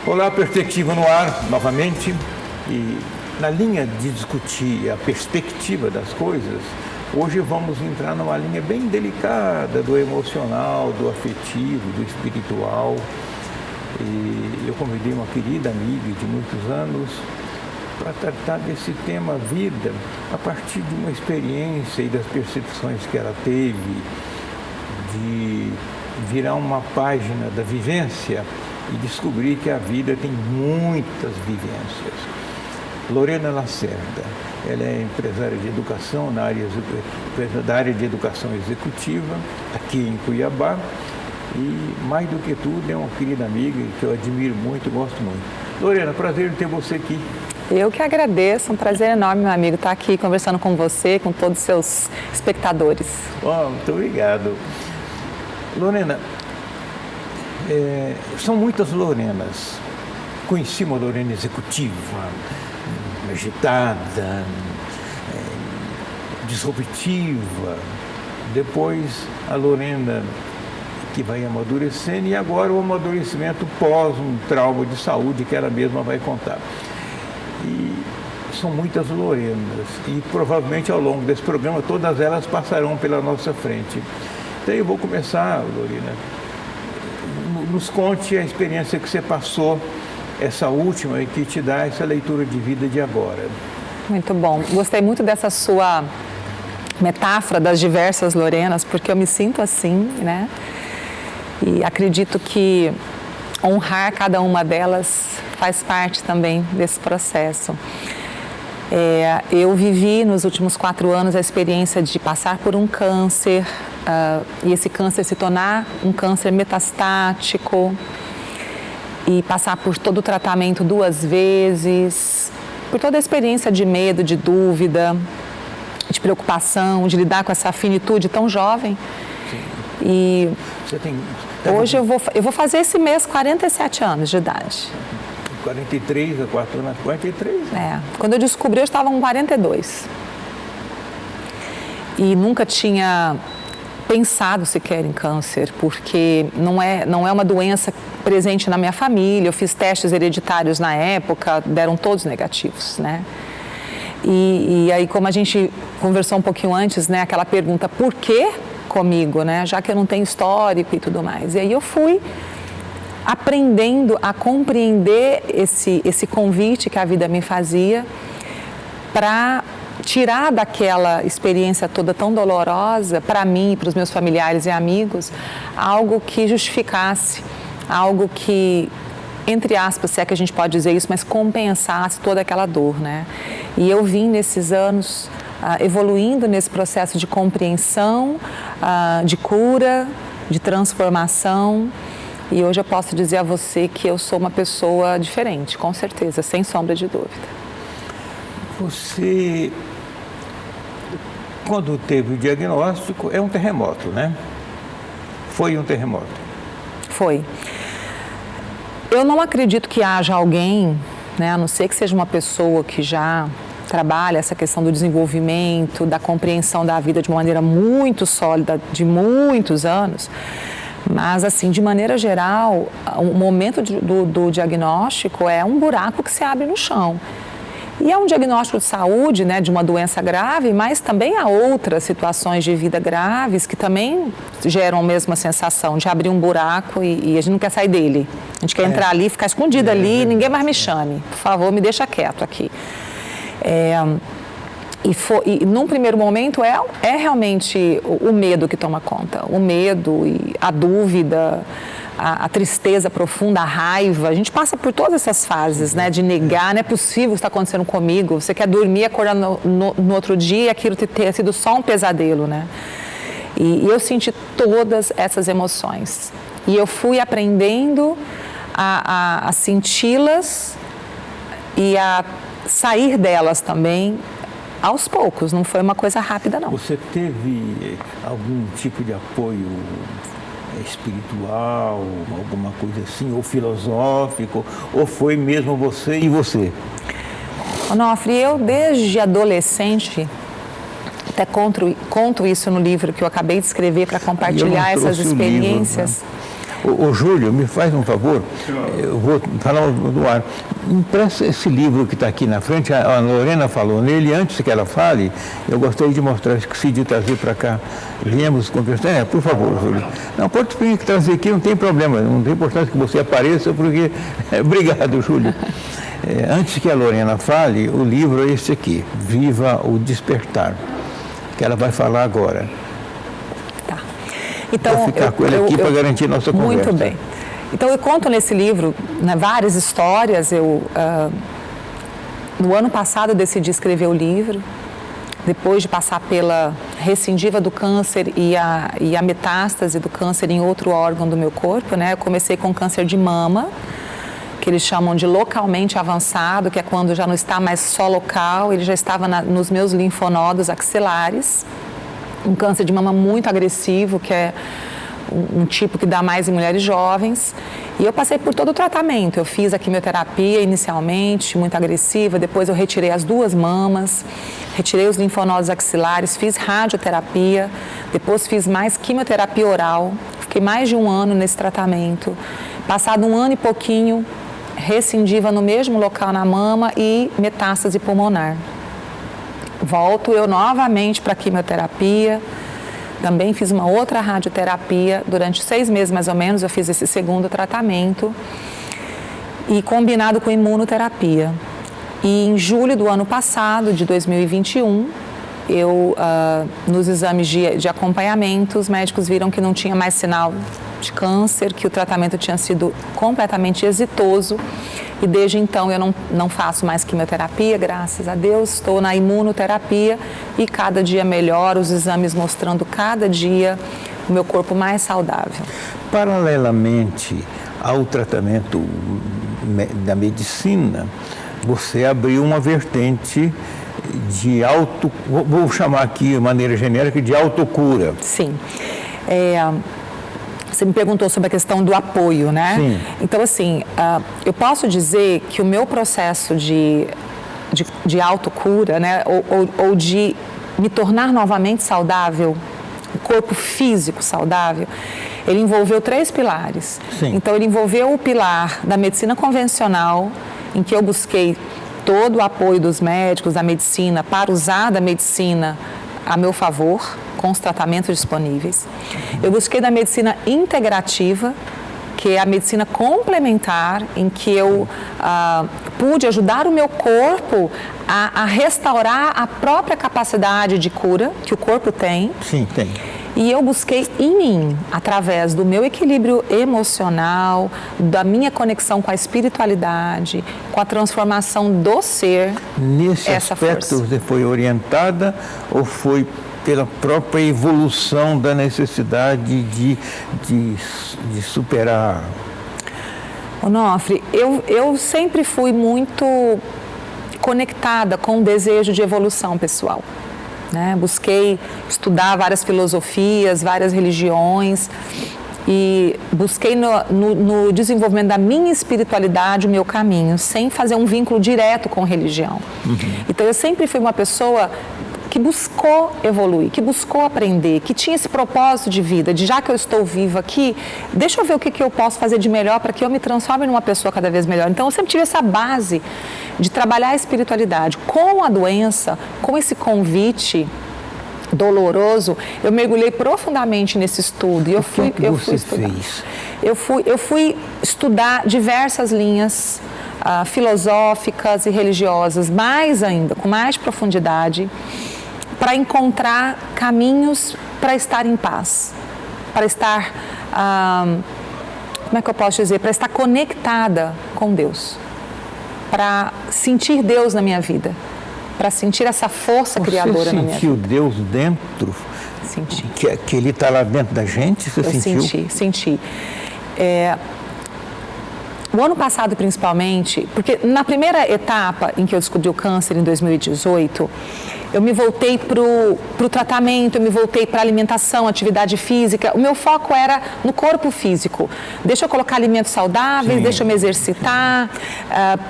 Olá, Perspectiva no ar, novamente. E na linha de discutir a perspectiva das coisas, hoje vamos entrar numa linha bem delicada do emocional, do afetivo, do espiritual. E eu convidei uma querida amiga de muitos anos para tratar desse tema vida a partir de uma experiência e das percepções que ela teve, de virar uma página da vivência e descobrir que a vida tem muitas vivências. Lorena Lacerda, ela é empresária de educação da área de educação executiva, aqui em Cuiabá, e mais do que tudo é uma querida amiga que eu admiro muito e gosto muito. Lorena, prazer em ter você aqui. Eu que agradeço, um prazer enorme, meu amigo, estar aqui conversando com você, com todos os seus espectadores. Oh, muito obrigado. Lorena, são muitas Lorenas. Conheci uma Lorena executiva, agitada, disruptiva. Depois a Lorena que vai amadurecendo e agora o amadurecimento pós um trauma de saúde que ela mesma vai contar. E são muitas Lorenas e provavelmente ao longo desse programa todas elas passarão pela nossa frente. Então eu vou começar, Lorena. Nos conte a experiência que você passou, essa última, e que te dá essa leitura de vida de agora. Muito bom. Gostei muito dessa sua metáfora das diversas Lorenas, porque eu me sinto assim, né? E acredito que honrar cada uma delas faz parte também desse processo. Eu vivi nos últimos 4 anos a experiência de passar por um câncer, e esse câncer se tornar um câncer metastático e passar por todo o tratamento 2 vezes, por toda a experiência de medo, de dúvida, de preocupação, de lidar com essa finitude tão jovem. Sim. E você tem... hoje eu vou fazer esse mês 47 anos de idade. 43 a 4 anos, 43? Né? Quando eu descobri, eu estava com 42. E nunca tinha pensado sequer em câncer, porque não é uma doença presente na minha família. Eu fiz testes hereditários na época, deram todos negativos, né? E aí, como a gente conversou um pouquinho antes, né? Aquela pergunta, por que comigo, né? Já que eu não tenho histórico e tudo mais. E aí eu fui aprendendo a compreender esse convite que a vida me fazia para tirar daquela experiência toda tão dolorosa, para mim e para os meus familiares e amigos, algo que justificasse, algo que, entre aspas, se é que a gente pode dizer isso, mas compensasse toda aquela dor, né? E eu vim nesses anos evoluindo nesse processo de compreensão, de cura, de transformação. E hoje eu posso dizer a você que eu sou uma pessoa diferente, com certeza, sem sombra de dúvida. Você, quando teve o diagnóstico, é um terremoto, né? Foi um terremoto. Foi. Eu não acredito que haja alguém, né, a não ser que seja uma pessoa que já trabalha essa questão do desenvolvimento, da compreensão da vida de uma maneira muito sólida, de muitos anos. Mas, assim, de maneira geral, o momento do diagnóstico é um buraco que se abre no chão. E é um diagnóstico de saúde, né, de uma doença grave, mas também há outras situações de vida graves que também geram a mesma sensação de abrir um buraco e a gente não quer sair dele. A gente quer entrar ali, ficar escondido ali, ninguém mais me chame. Por favor, me deixa quieto aqui. E num primeiro momento é realmente o medo que toma conta, o medo e a dúvida, a tristeza profunda, a raiva. A gente passa por todas essas fases, né, de negar, não é possível estar acontecendo comigo, você quer dormir, acordar no outro dia e aquilo ter sido só um pesadelo, né? E eu senti todas essas emoções e eu fui aprendendo a senti-las e a sair delas também, aos poucos, não foi uma coisa rápida, não. Você teve algum tipo de apoio espiritual, alguma coisa assim, ou filosófico, ou foi mesmo você e você? Onofre, eu desde adolescente, até conto isso no livro que eu acabei de escrever para compartilhar essas experiências. Livro, né? Ô Júlio, me faz um favor, eu vou falar no ar. Empresta esse livro que está aqui na frente, a Lorena falou nele, antes que ela fale, eu gostaria de mostrar, esqueci de trazer para cá. Viemos conversar, por favor, Júlio. Não, pode trazer aqui, não tem problema, não tem importância que você apareça, porque... Obrigado, Júlio. Antes que a Lorena fale, o livro é esse aqui, Viva o Despertar, que ela vai falar agora. Tá. Então, vou ficar com ele aqui para garantir nossa conversa. Muito bem. Então, eu conto nesse livro, né, várias histórias. No ano passado, eu decidi escrever o livro, depois de passar pela recidiva do câncer e a metástase do câncer em outro órgão do meu corpo, né? Eu comecei com câncer de mama, que eles chamam de localmente avançado, que é quando já não está mais só local, ele já estava nos meus linfonodos axilares. Um câncer de mama muito agressivo, que é um tipo que dá mais em mulheres jovens. E eu passei por todo o tratamento. Eu fiz a quimioterapia inicialmente, muito agressiva, depois eu retirei as 2 mamas, retirei os linfonodos axilares, fiz radioterapia, depois fiz mais quimioterapia oral. Fiquei mais de 1 ano nesse tratamento. Passado 1 ano e pouquinho, recidiva no mesmo local na mama e metástase pulmonar. Volto eu novamente para a quimioterapia, também fiz uma outra radioterapia, durante 6 meses mais ou menos eu fiz esse segundo tratamento e combinado com imunoterapia. E em julho do ano passado, de 2021, nos exames de acompanhamento, os médicos viram que não tinha mais sinal de câncer, que o tratamento tinha sido completamente exitoso e desde então eu não faço mais quimioterapia, graças a Deus, estou na imunoterapia e cada dia melhor, os exames mostrando cada dia o meu corpo mais saudável. Paralelamente ao tratamento da medicina, você abriu uma vertente de vou chamar aqui de maneira genérica, de autocura. Sim. Você me perguntou sobre a questão do apoio, né? Sim. Então, assim, eu posso dizer que o meu processo de autocura, né, ou de me tornar novamente saudável, o corpo físico saudável, ele envolveu 3 pilares. Sim. Então, ele envolveu o pilar da medicina convencional, em que eu busquei todo o apoio dos médicos, da medicina, para usar da medicina a meu favor, com os tratamentos disponíveis. Eu busquei da medicina integrativa, que é a medicina complementar, em que eu pude ajudar o meu corpo a restaurar a própria capacidade de cura que o corpo tem. Sim, tem. E eu busquei em mim, através do meu equilíbrio emocional, da minha conexão com a espiritualidade, com a transformação do ser. Nesse aspecto, você foi orientada ou foi pela própria evolução da necessidade de superar? Onofre, eu sempre fui muito conectada com o desejo de evolução pessoal. Né? Busquei estudar várias filosofias, várias religiões e busquei no desenvolvimento da minha espiritualidade o meu caminho, sem fazer um vínculo direto com religião. Uhum. Então eu sempre fui uma pessoa que buscou evoluir, que buscou aprender, que tinha esse propósito de vida, de já que eu estou viva aqui, deixa eu ver o que eu posso fazer de melhor para que eu me transforme numa pessoa cada vez melhor. Então eu sempre tive essa base de trabalhar a espiritualidade. Com a doença, com esse convite doloroso, eu mergulhei profundamente nesse estudo. E eu fui estudar. Eu fui estudar diversas linhas filosóficas e religiosas, mais ainda, com mais profundidade, para encontrar caminhos para estar em paz, para estar, como é que eu posso dizer, para estar conectada com Deus, para sentir Deus na minha vida, para sentir essa força criadora na minha vida. Você sentiu Deus dentro? Senti. Que Ele está lá dentro da gente? Você sentiu? Senti. O ano passado, principalmente, porque na primeira etapa em que eu descobri o câncer, em 2018, eu me voltei para o tratamento, eu me voltei para a alimentação, atividade física. O meu foco era no corpo físico. Deixa eu colocar alimentos saudáveis, deixa eu me exercitar,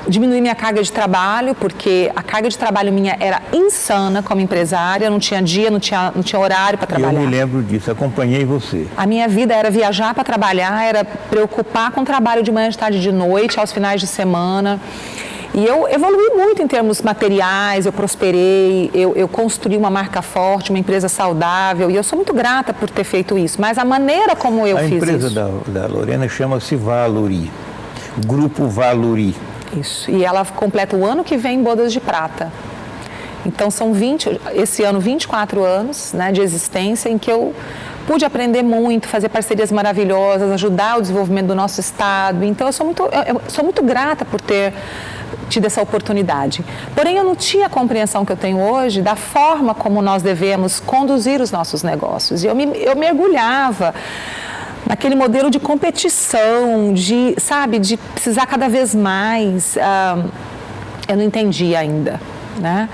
diminuir minha carga de trabalho, porque a carga de trabalho minha era insana como empresária, não tinha dia, não tinha horário para trabalhar. Eu me lembro disso, acompanhei você. A minha vida era viajar para trabalhar, era preocupar com o trabalho de manhã, de tarde, de noite, aos finais de semana. E eu evolui muito em termos materiais, eu prosperei, eu construí uma marca forte, uma empresa saudável, e eu sou muito grata por ter feito isso. Mas a maneira como eu fiz isso... A empresa da Lorena chama-se Valori, Grupo Valori. Isso, e ela completa o ano que vem em Bodas de Prata. Então são esse ano 24 anos, né, de existência em que eu pude aprender muito, fazer parcerias maravilhosas, ajudar o desenvolvimento do nosso estado. Então eu sou muito grata por ter tido essa oportunidade. Porém, eu não tinha a compreensão que eu tenho hoje da forma como nós devemos conduzir os nossos negócios. E eu mergulhava naquele modelo de competição, de precisar cada vez mais. Eu não entendia ainda, né?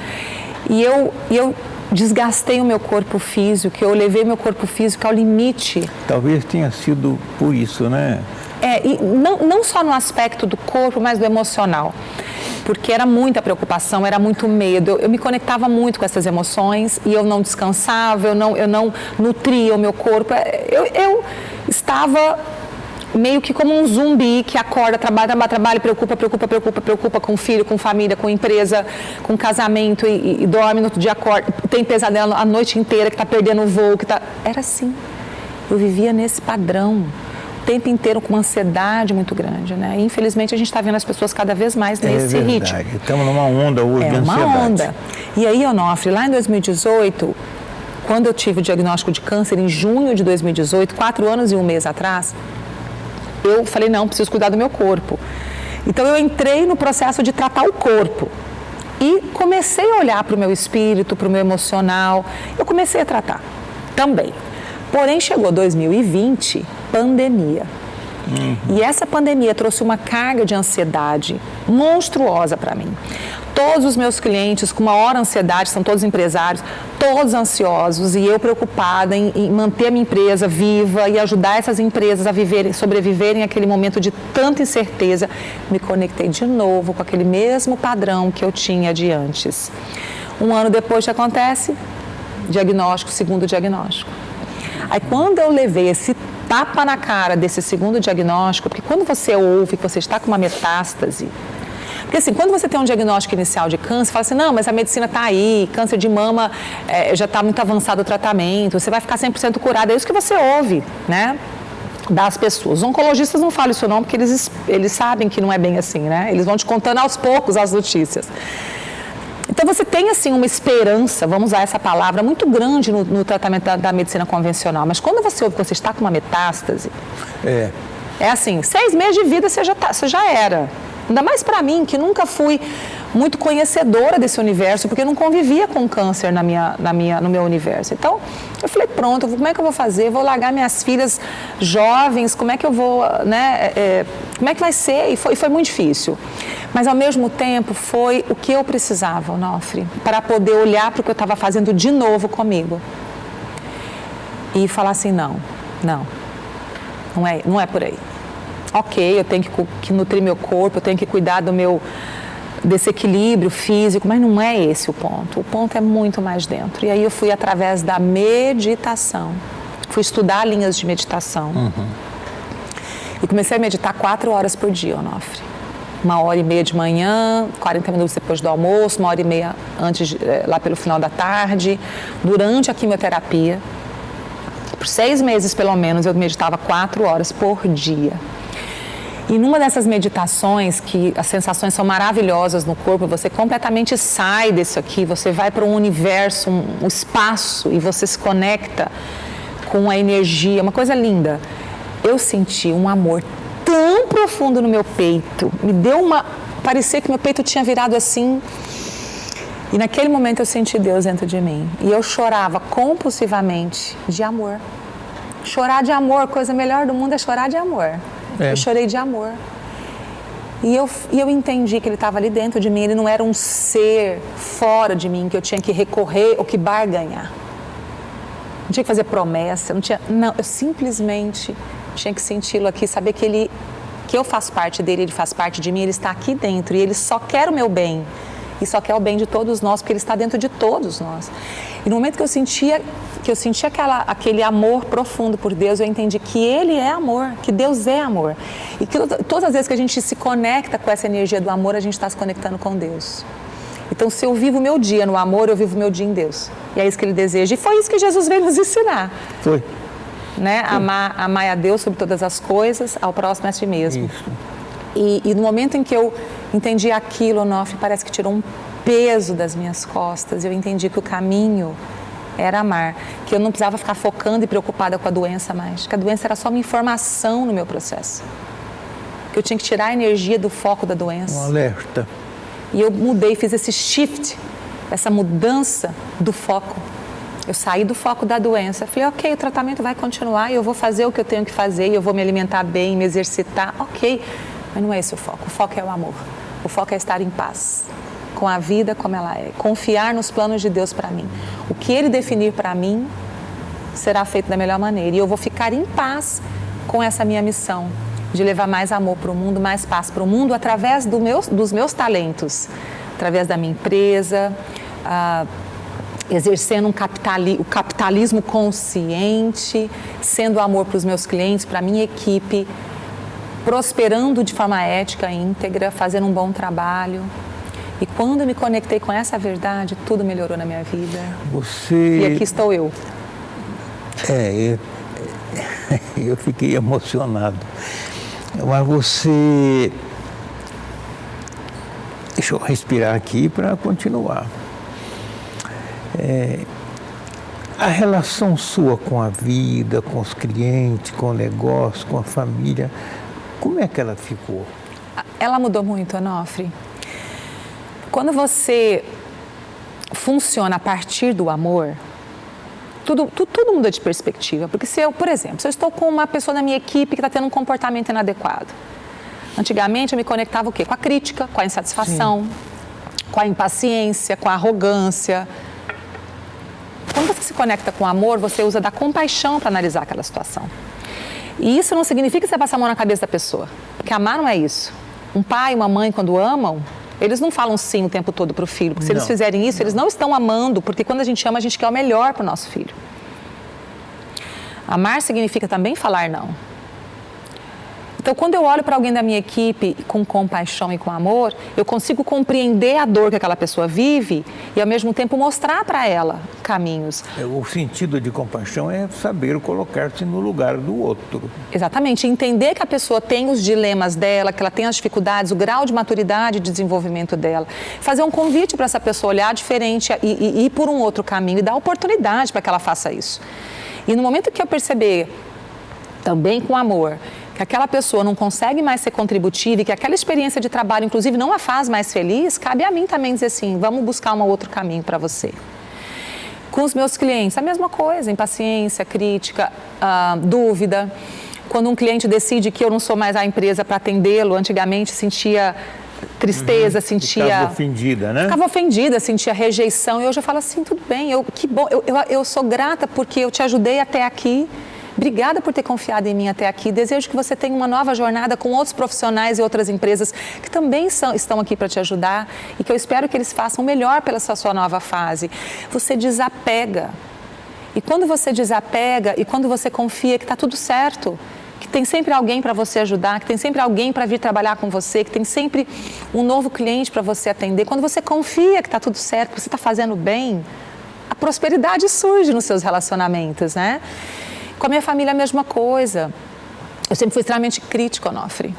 E eu desgastei o meu corpo físico, eu levei meu corpo físico ao limite. Talvez tenha sido por isso, né? E não só no aspecto do corpo, mas do emocional. Porque era muita preocupação, era muito medo. Eu me conectava muito com essas emoções e eu não descansava, eu não nutria o meu corpo. Eu estava meio que como um zumbi que acorda, trabalha, preocupa com filho, com família, com empresa, com casamento e dorme, no outro dia acorda, tem pesadelo a noite inteira, que está perdendo o voo, Era assim. Eu vivia nesse padrão. O tempo inteiro com uma ansiedade muito grande, né? E, infelizmente, a gente está vendo as pessoas cada vez mais nesse ritmo. Estamos numa onda hoje de ansiedade. É uma onda. E aí, Onofre, lá em 2018, quando eu tive o diagnóstico de câncer, em junho de 2018, 4 anos e 1 mês atrás, eu falei, não, preciso cuidar do meu corpo. Então, eu entrei no processo de tratar o corpo. E comecei a olhar para o meu espírito, para o meu emocional. Eu comecei a tratar também. Porém, chegou 2020, pandemia. E essa pandemia trouxe uma carga de ansiedade monstruosa para mim. Todos os meus clientes com maior ansiedade, são todos empresários, todos ansiosos, e eu preocupada em manter a minha empresa viva e ajudar essas empresas a sobreviverem àquele momento de tanta incerteza. Me conectei de novo com aquele mesmo padrão que eu tinha de antes. 1 ano depois, o que acontece? Diagnóstico, segundo diagnóstico. Aí, quando eu levei esse tapa na cara desse segundo diagnóstico, porque quando você ouve que você está com uma metástase, porque assim, quando você tem um diagnóstico inicial de câncer, fala assim, não, mas a medicina está aí, câncer de mama já está muito avançado o tratamento, você vai ficar 100% curado, é isso que você ouve, né, das pessoas. Os oncologistas não falam isso não, porque eles sabem que não é bem assim, né, eles vão te contando aos poucos as notícias. Então, você tem, assim, uma esperança, vamos usar essa palavra, muito grande no tratamento da medicina convencional. Mas quando você ouve que você está com uma metástase, é assim, 6 meses de vida você já era. Ainda mais para mim, que nunca fui muito conhecedora desse universo, porque eu não convivia com câncer no meu universo. Então, eu falei, pronto, como é que eu vou fazer? Vou largar minhas filhas jovens, como é que eu vou, né? Como é que vai ser? E foi muito difícil. Mas, ao mesmo tempo, foi o que eu precisava, Onofre, para poder olhar para o que eu estava fazendo de novo comigo. E falar assim, não é por aí. Ok, eu tenho que nutrir meu corpo, eu tenho que cuidar desse equilíbrio físico, mas não é esse o ponto. O ponto é muito mais dentro. E aí eu fui através da meditação. Fui estudar linhas de meditação. E comecei a meditar 4 horas por dia, Onofre. 1h30 de manhã, 40 minutos depois do almoço, 1h30 antes, lá pelo final da tarde, durante a quimioterapia. Por 6 meses, pelo menos, eu meditava 4 horas por dia. E numa dessas meditações, que as sensações são maravilhosas no corpo, você completamente sai disso aqui, você vai para um universo, um espaço, e você se conecta com a energia, uma coisa linda. Eu senti um amor tão profundo no meu peito, parecia que meu peito tinha virado assim, e naquele momento eu senti Deus dentro de mim, e eu chorava compulsivamente de amor. Chorar de amor, coisa melhor do mundo é chorar de amor. Eu chorei de amor. E eu entendi que ele estava ali dentro de mim, ele não era um ser fora de mim que eu tinha que recorrer ou que barganhar. Não tinha que fazer promessa, não, eu simplesmente tinha que senti-lo aqui, saber que eu faço parte dele, ele faz parte de mim, ele está aqui dentro e ele só quer o meu bem. E só quer o bem de todos nós, porque ele está dentro de todos nós. E no momento que eu sentia aquele amor profundo por Deus, eu entendi que Ele é amor, que Deus é amor. E que todas as vezes que a gente se conecta com essa energia do amor, a gente está se conectando com Deus. Então, se eu vivo o meu dia no amor, eu vivo o meu dia em Deus. E é isso que Ele deseja. E foi isso que Jesus veio nos ensinar. Foi. Né? Amar a Deus sobre todas as coisas, ao próximo a si mesmo. Isso. E no momento em que eu entendi aquilo, Onofre, parece que tirou um peso das minhas costas. Eu entendi que o caminho era amar, que eu não precisava ficar focando e preocupada com a doença mais, que a doença era só uma informação no meu processo, que eu tinha que tirar a energia do foco da doença. Um alerta. E eu mudei, fiz esse shift, essa mudança do foco. Eu saí do foco da doença, falei, ok, o tratamento vai continuar e eu vou fazer o que eu tenho que fazer, e eu vou me alimentar bem, me exercitar, ok. Mas não é esse o foco é o amor. O foco é estar em paz com a vida como ela é, confiar nos planos de Deus para mim. O que Ele definir para mim será feito da melhor maneira e eu vou ficar em paz com essa minha missão de levar mais amor para o mundo, mais paz para o mundo através dos meus talentos, através da minha empresa, exercendo o capitalismo consciente, sendo amor para os meus clientes, para a minha equipe, prosperando de forma ética, íntegra, fazendo um bom trabalho. E quando eu me conectei com essa verdade, tudo melhorou na minha vida. E aqui estou eu. Eu fiquei emocionado. Mas você... Deixa eu respirar aqui para continuar. A relação sua com a vida, com os clientes, com o negócio, com a família, como é que ela ficou? Ela mudou muito, Onofre. Quando você funciona a partir do amor, tudo muda de perspectiva. Porque se eu estou com uma pessoa na minha equipe que está tendo um comportamento inadequado. Antigamente eu me conectava o quê? Com a crítica, com a insatisfação, com a impaciência, com a arrogância. Quando você se conecta com o amor, você usa da compaixão para analisar aquela situação. E isso não significa que você passa a mão na cabeça da pessoa, porque amar não é isso. Um pai e uma mãe, quando amam, eles não falam sim o tempo todo para o filho, porque se eles fizerem isso, eles não estão amando, porque quando a gente ama, a gente quer o melhor para o nosso filho. Amar significa também falar não. Então, quando eu olho para alguém da minha equipe com compaixão e com amor, eu consigo compreender a dor que aquela pessoa vive e, ao mesmo tempo, mostrar para ela caminhos. O sentido de compaixão é saber colocar-se no lugar do outro. Exatamente. Entender que a pessoa tem os dilemas dela, que ela tem as dificuldades, o grau de maturidade e de desenvolvimento dela. Fazer um convite para essa pessoa olhar diferente e ir por um outro caminho e dar oportunidade para que ela faça isso. E no momento que eu perceber, também com amor, que aquela pessoa não consegue mais ser contributiva e que aquela experiência de trabalho, inclusive, não a faz mais feliz, cabe a mim também dizer assim, vamos buscar um outro caminho para você. Com os meus clientes, a mesma coisa, impaciência, crítica, dúvida. Quando um cliente decide que eu não sou mais a empresa para atendê-lo, antigamente sentia tristeza, sentia... Ficava ofendida, né? Ficava ofendida, sentia rejeição. E hoje eu falo assim, tudo bem, que bom, eu sou grata porque eu te ajudei até aqui. Obrigada por ter confiado em mim até aqui. Desejo que você tenha uma nova jornada com outros profissionais e outras empresas que também estão aqui para te ajudar e que eu espero que eles façam o melhor pela sua nova fase. Você desapega. E quando você desapega e quando você confia que está tudo certo, que tem sempre alguém para você ajudar, que tem sempre alguém para vir trabalhar com você, que tem sempre um novo cliente para você atender, quando você confia que está tudo certo, que você está fazendo bem, a prosperidade surge nos seus relacionamentos, né? Com a minha família, a mesma coisa. Eu sempre fui extremamente crítica, Onofre.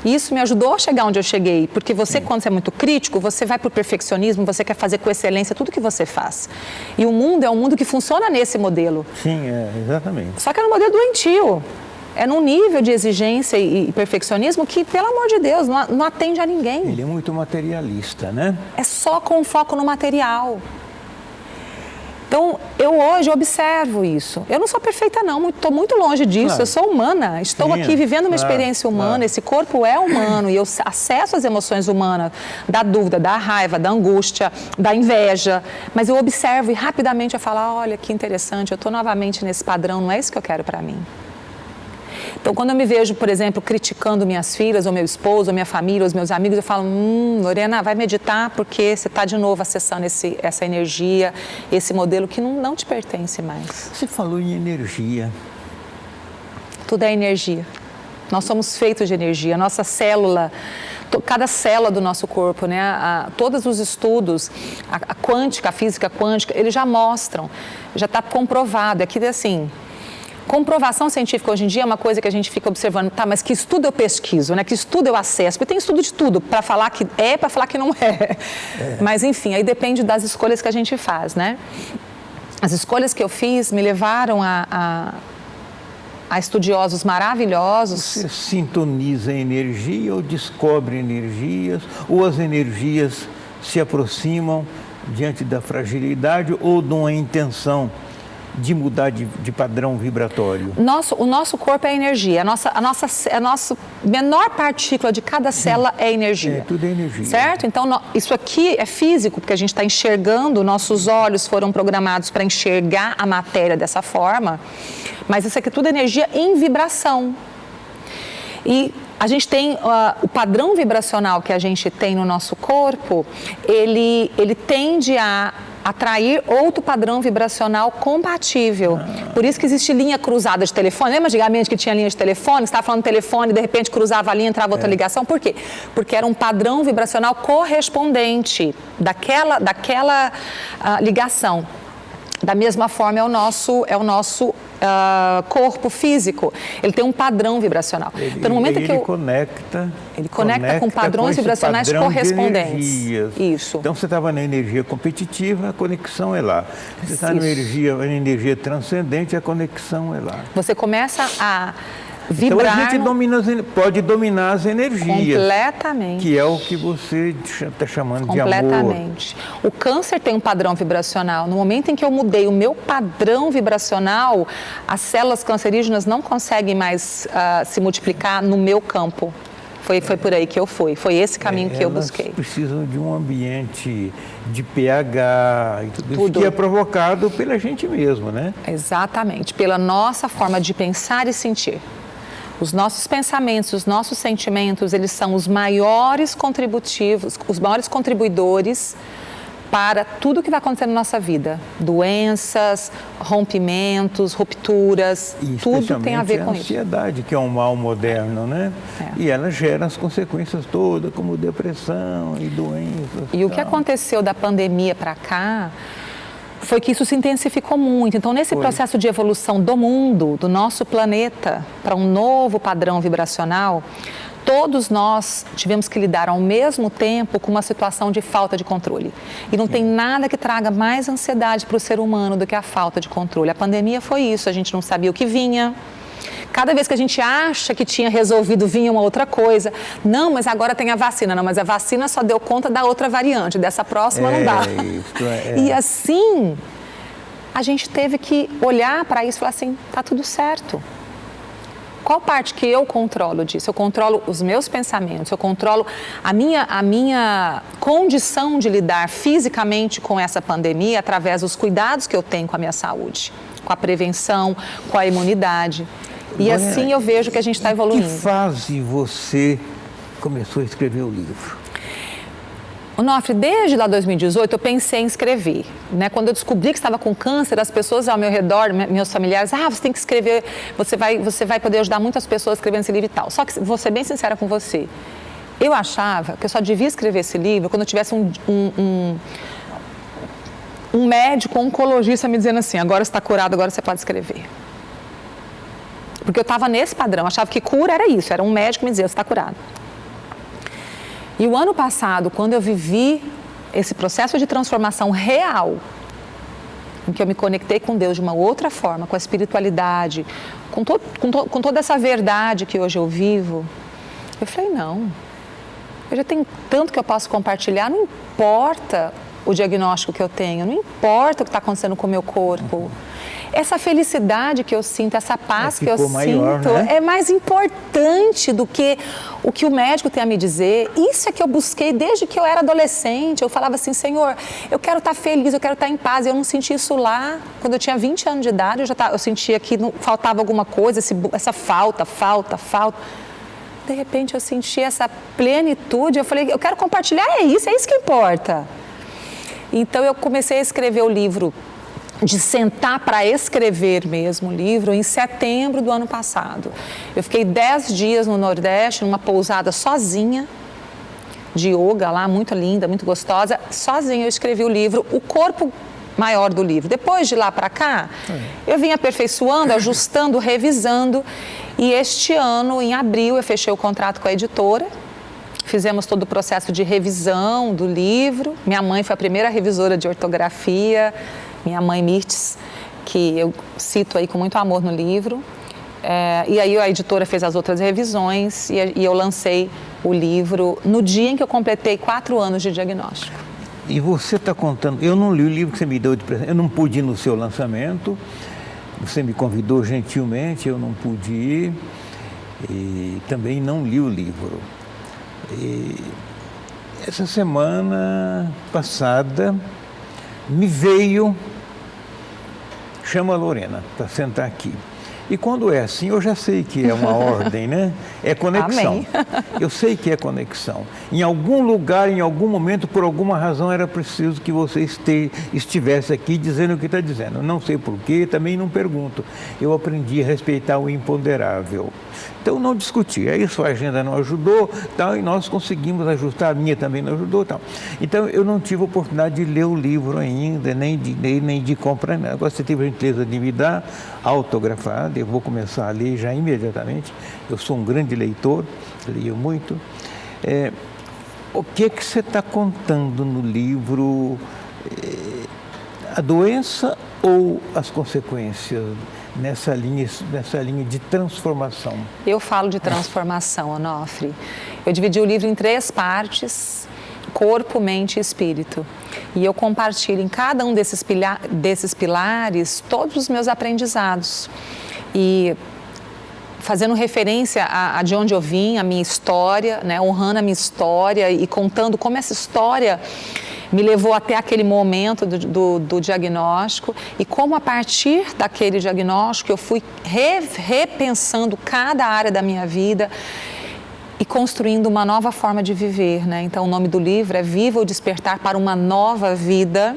E isso me ajudou a chegar onde eu cheguei. Porque você, quando você é muito crítico, você vai para o perfeccionismo, você quer fazer com excelência tudo que você faz. E o mundo é um mundo que funciona nesse modelo. Sim, exatamente. Só que é um modelo doentio. É num nível de exigência e perfeccionismo que, pelo amor de Deus, não atende a ninguém. Ele é muito materialista, né? É só com foco no material. Então, eu hoje observo isso. Eu não sou perfeita, não, estou muito longe disso. Claro. Eu sou humana, estou Sim, aqui vivendo uma experiência humana, claro. Esse corpo é humano e eu acesso as emoções humanas, da dúvida, da raiva, da angústia, da inveja. Mas eu observo e rapidamente eu falo, olha que interessante, eu estou novamente nesse padrão, não é isso que eu quero para mim. Então, quando eu me vejo, por exemplo, criticando minhas filhas, ou meu esposo, ou minha família, ou os meus amigos, eu falo, Lorena, vai meditar porque você está de novo acessando essa energia, esse modelo que não te pertence mais. Você falou em energia. Tudo é energia. Nós somos feitos de energia. Nossa célula, cada célula do nosso corpo, né? Todos os estudos, a quântica, a física quântica, eles já mostram, já está comprovado. Aqui, assim... Comprovação científica hoje em dia é uma coisa que a gente fica observando, tá, mas que estudo eu pesquiso, né? Que estudo eu acesso? Porque tem estudo de tudo, para falar que é, para falar que não é. Mas, enfim, aí depende das escolhas que a gente faz, né? As escolhas que eu fiz me levaram a estudiosos maravilhosos. Você sintoniza energia ou descobre energias, ou as energias se aproximam diante da fragilidade ou de uma intenção de mudar de padrão vibratório? O nosso corpo é energia. A nossa menor partícula de cada célula é energia. Tudo é energia. Certo? Então, isso aqui é físico, porque a gente está enxergando, nossos olhos foram programados para enxergar a matéria dessa forma, mas isso aqui tudo é energia em vibração. E a gente tem o padrão vibracional que a gente tem no nosso corpo, ele tende a atrair outro padrão vibracional compatível. Por isso que existe linha cruzada de telefone. Lembra antigamente que tinha linha de telefone? Você estava falando telefone, de repente cruzava a linha, entrava outra ligação. Por quê? Porque era um padrão vibracional correspondente daquela ligação. Da mesma forma é o nosso corpo físico. Ele tem um padrão vibracional. Então, no momento que ele conecta com padrões vibracionais correspondentes. Isso. Então, você estava na energia competitiva, a conexão é lá. Você está na energia transcendente, a conexão é lá. Você começa a vibrar. Então, a gente pode dominar as energias. Completamente. Que é o que você está chamando de amor. Completamente. O câncer tem um padrão vibracional. No momento em que eu mudei o meu padrão vibracional, as células cancerígenas não conseguem mais se multiplicar no meu campo. Foi por aí que eu fui. Foi esse caminho que eu busquei. Precisam de um ambiente de pH e tudo isso que é provocado pela gente mesmo, né? Exatamente. Pela nossa forma de pensar e sentir. Os nossos pensamentos, os nossos sentimentos, eles são os maiores contribuidores para tudo que vai acontecer na nossa vida. Doenças, rompimentos, rupturas, tudo tem a ver com isso. A ansiedade, que é um mal moderno, né? E ela gera as consequências todas, como depressão e doenças. E o que aconteceu da pandemia para cá foi que isso se intensificou muito. Então, nesse processo de evolução do mundo, do nosso planeta, para um novo padrão vibracional, todos nós tivemos que lidar ao mesmo tempo com uma situação de falta de controle. E não tem nada que traga mais ansiedade para o ser humano do que a falta de controle. A pandemia foi isso, a gente não sabia o que vinha. Cada vez que a gente acha que tinha resolvido, vinha uma outra coisa. Não, mas agora tem a vacina. Não, mas a vacina só deu conta da outra variante, dessa próxima não dá. E assim, a gente teve que olhar para isso e falar assim, tá tudo certo. Qual parte que eu controlo disso? Eu controlo os meus pensamentos, eu controlo a minha condição de lidar fisicamente com essa pandemia através dos cuidados que eu tenho com a minha saúde, com a prevenção, com a imunidade. E assim eu vejo que a gente está evoluindo. Em que fase você começou a escrever o livro? Onofre, desde lá 2018 eu pensei em escrever, né? Quando eu descobri que estava com câncer, as pessoas ao meu redor, meus familiares, você tem que escrever, você vai poder ajudar muitas pessoas escrevendo esse livro e tal. Só que, vou ser bem sincera com você, eu achava que eu só devia escrever esse livro quando eu tivesse um médico, um oncologista me dizendo assim, agora você está curado, agora você pode escrever. Porque eu estava nesse padrão, achava que cura era isso, era um médico me dizer, você está curado. E o ano passado, quando eu vivi esse processo de transformação real, em que eu me conectei com Deus de uma outra forma, com a espiritualidade, com toda essa verdade que hoje eu vivo, eu falei, não, eu já tenho tanto que eu posso compartilhar, não importa o diagnóstico que eu tenho, não importa o que está acontecendo com o meu corpo. Essa felicidade que eu sinto, essa paz que eu maior, sinto, né? é mais importante do que o que o médico tem a me dizer. Isso é que eu busquei desde que eu era adolescente. Eu falava assim, Senhor, eu quero estar feliz, eu quero estar em paz. Eu não senti isso lá. Quando eu tinha 20 anos de idade, eu sentia que faltava alguma coisa, essa falta. De repente eu senti essa plenitude, eu falei, eu quero compartilhar, é isso que importa. Então eu comecei a escrever o livro, de sentar para escrever mesmo o livro, em setembro do ano passado. Eu fiquei 10 dias no Nordeste, numa pousada sozinha, de yoga lá, muito linda, muito gostosa. Sozinha eu escrevi o livro, o corpo maior do livro. Depois de lá para cá, eu vim aperfeiçoando, ajustando, revisando. E este ano, em abril, eu fechei o contrato com a editora. Fizemos todo o processo de revisão do livro. Minha mãe foi a primeira revisora de ortografia, minha mãe Mirtes, que eu cito aí com muito amor no livro. E aí a editora fez as outras revisões e eu lancei o livro no dia em que eu completei 4 anos de diagnóstico. E você está contando, eu não li o livro que você me deu de presente, eu não pude ir no seu lançamento, você me convidou gentilmente, eu não pude ir e também não li o livro. E essa semana passada me veio, chama a Lorena para sentar aqui. E quando é assim, eu já sei que é uma ordem, né? É conexão. Amém. Eu sei que é conexão. Em algum lugar, em algum momento, por alguma razão, era preciso que você estivesse aqui dizendo o que está dizendo. Não sei porquê, também não pergunto. Eu aprendi a respeitar o imponderável. Então, não discuti. Aí sua agenda não ajudou, tal, e nós conseguimos ajustar, a minha também não ajudou. Tal. Então, eu não tive a oportunidade de ler o livro ainda, nem de comprar. Agora, você teve a gentileza de me dar autografado. Eu vou começar a ler já imediatamente. Eu sou um grande leitor, leio muito. O que você está contando no livro? A doença ou as consequências nessa linha de transformação? Eu falo de transformação, Onofre. Eu dividi o livro em 3 partes: corpo, mente e espírito. E eu compartilho em cada um desses pilares todos os meus aprendizados. E fazendo referência a de onde eu vim, a minha história, né, honrando a minha história e contando como essa história me levou até aquele momento do diagnóstico e como a partir daquele diagnóstico eu fui repensando cada área da minha vida e construindo uma nova forma de viver, né? Então o nome do livro é Viva o Despertar para uma Nova Vida.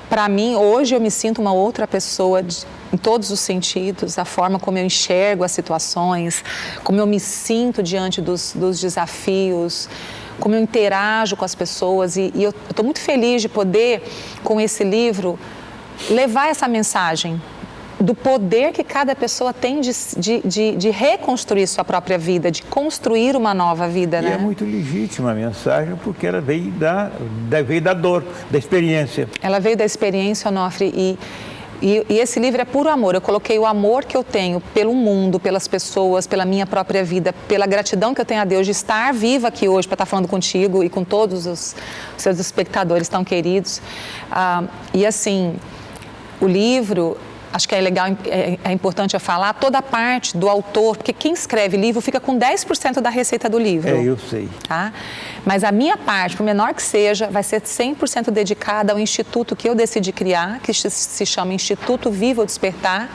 Para mim, hoje eu me sinto uma outra pessoa em todos os sentidos, a forma como eu enxergo as situações, como eu me sinto diante dos desafios, como eu interajo com as pessoas e eu estou muito feliz de poder, com esse livro, levar essa mensagem do poder que cada pessoa tem de reconstruir sua própria vida, de construir uma nova vida, né? E é muito legítima a mensagem, porque ela veio da dor, da experiência. Ela veio da experiência, Onofre, e esse livro é puro amor. Eu coloquei o amor que eu tenho pelo mundo, pelas pessoas, pela minha própria vida, pela gratidão que eu tenho a Deus de estar viva aqui hoje para estar falando contigo e com todos os seus espectadores tão queridos. E assim, o livro, acho que é legal, é importante eu falar, toda a parte do autor, porque quem escreve livro fica com 10% da receita do livro. Eu sei. Tá? Mas a minha parte, por menor que seja, vai ser 100% dedicada ao instituto que eu decidi criar, que se chama Instituto Viva o Despertar,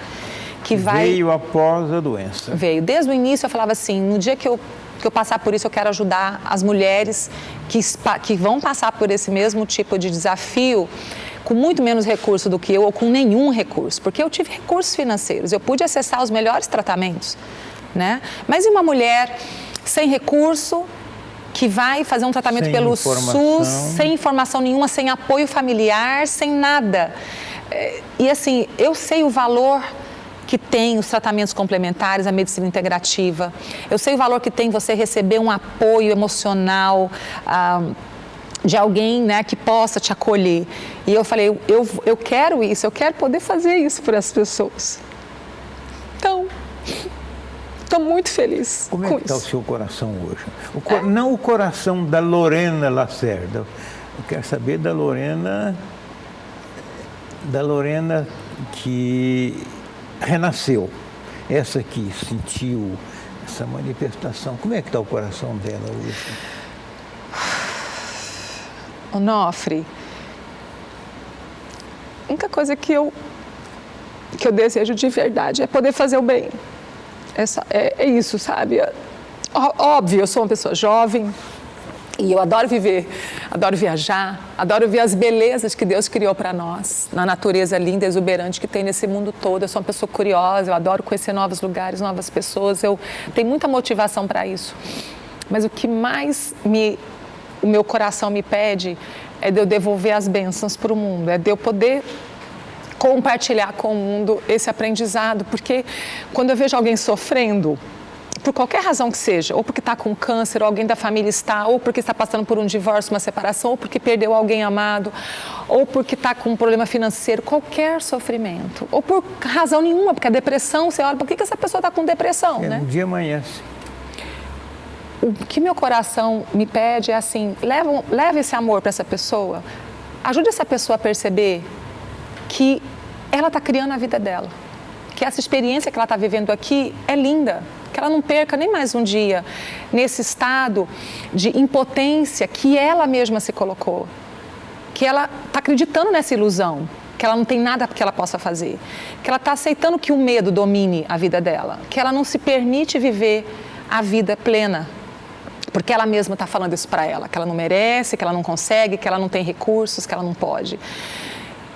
que veio após a doença. Veio. Desde o início eu falava assim, no dia que eu passar por isso, eu quero ajudar as mulheres que vão passar por esse mesmo tipo de desafio, com muito menos recurso do que eu, ou com nenhum recurso, porque eu tive recursos financeiros, eu pude acessar os melhores tratamentos, né? Mas e uma mulher sem recurso, que vai fazer um tratamento pelo SUS, sem informação nenhuma, sem apoio familiar, sem nada. E assim, eu sei o valor que tem os tratamentos complementares, a medicina integrativa, eu sei o valor que tem você receber um apoio emocional, de alguém, né, que possa te acolher. E eu falei, eu quero isso, eu quero poder fazer isso para as pessoas. Então, estou muito feliz com isso. Como é que está o seu coração hoje? Não o coração da Lorena Lacerda, Eu quero saber da Lorena que renasceu, essa que sentiu essa manifestação. Como é que está o coração dela hoje? Onofre, a única coisa que eu desejo de verdade é poder fazer o bem. É isso, sabe? Óbvio, eu sou uma pessoa jovem e eu adoro viver, adoro viajar, adoro ver as belezas que Deus criou para nós, na natureza linda e exuberante que tem nesse mundo todo. Eu sou uma pessoa curiosa, eu adoro conhecer novos lugares, novas pessoas, eu tenho muita motivação para isso. Mas o que mais o meu coração me pede é de eu devolver as bênçãos para o mundo, é de eu poder compartilhar com o mundo esse aprendizado, porque quando eu vejo alguém sofrendo, por qualquer razão que seja, ou porque está com câncer, ou alguém da família está, ou porque está passando por um divórcio, uma separação, ou porque perdeu alguém amado, ou porque está com um problema financeiro, qualquer sofrimento, ou por razão nenhuma, porque a depressão, você olha, por que essa pessoa está com depressão, né? Um dia amanhece. O que meu coração me pede é assim, leva esse amor para essa pessoa, ajude essa pessoa a perceber que ela está criando a vida dela, que essa experiência que ela está vivendo aqui é linda, que ela não perca nem mais um dia nesse estado de impotência que ela mesma se colocou, que ela está acreditando nessa ilusão, que ela não tem nada que ela possa fazer, que ela está aceitando que o medo domine a vida dela, que ela não se permite viver a vida plena, porque ela mesma está falando isso para ela, que ela não merece, que ela não consegue, que ela não tem recursos, que ela não pode.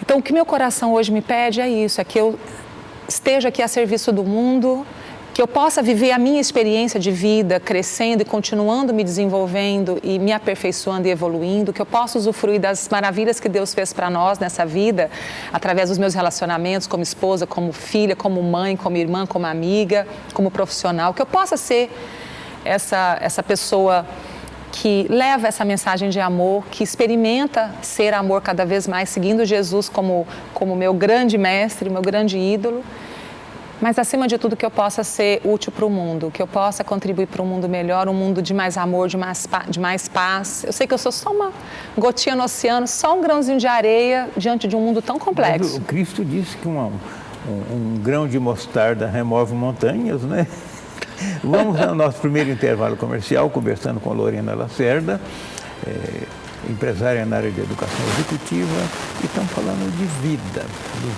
Então, o que meu coração hoje me pede é isso, é que eu esteja aqui a serviço do mundo, que eu possa viver a minha experiência de vida, crescendo e continuando me desenvolvendo e me aperfeiçoando e evoluindo, que eu possa usufruir das maravilhas que Deus fez para nós nessa vida, através dos meus relacionamentos como esposa, como filha, como mãe, como irmã, como amiga, como profissional, que eu possa ser essa pessoa que leva essa mensagem de amor, que experimenta ser amor cada vez mais, seguindo Jesus como meu grande mestre, meu grande ídolo, mas acima de tudo que eu possa ser útil para o mundo, que eu possa contribuir para um mundo melhor, um mundo de mais amor, de mais paz. Eu sei que eu sou só uma gotinha no oceano, só um grãozinho de areia diante de um mundo tão complexo. Mas o Cristo disse que um grão de mostarda remove montanhas, né? Vamos ao nosso primeiro intervalo comercial, conversando com a Lorena Lacerda, empresária na área de educação executiva, e estamos falando de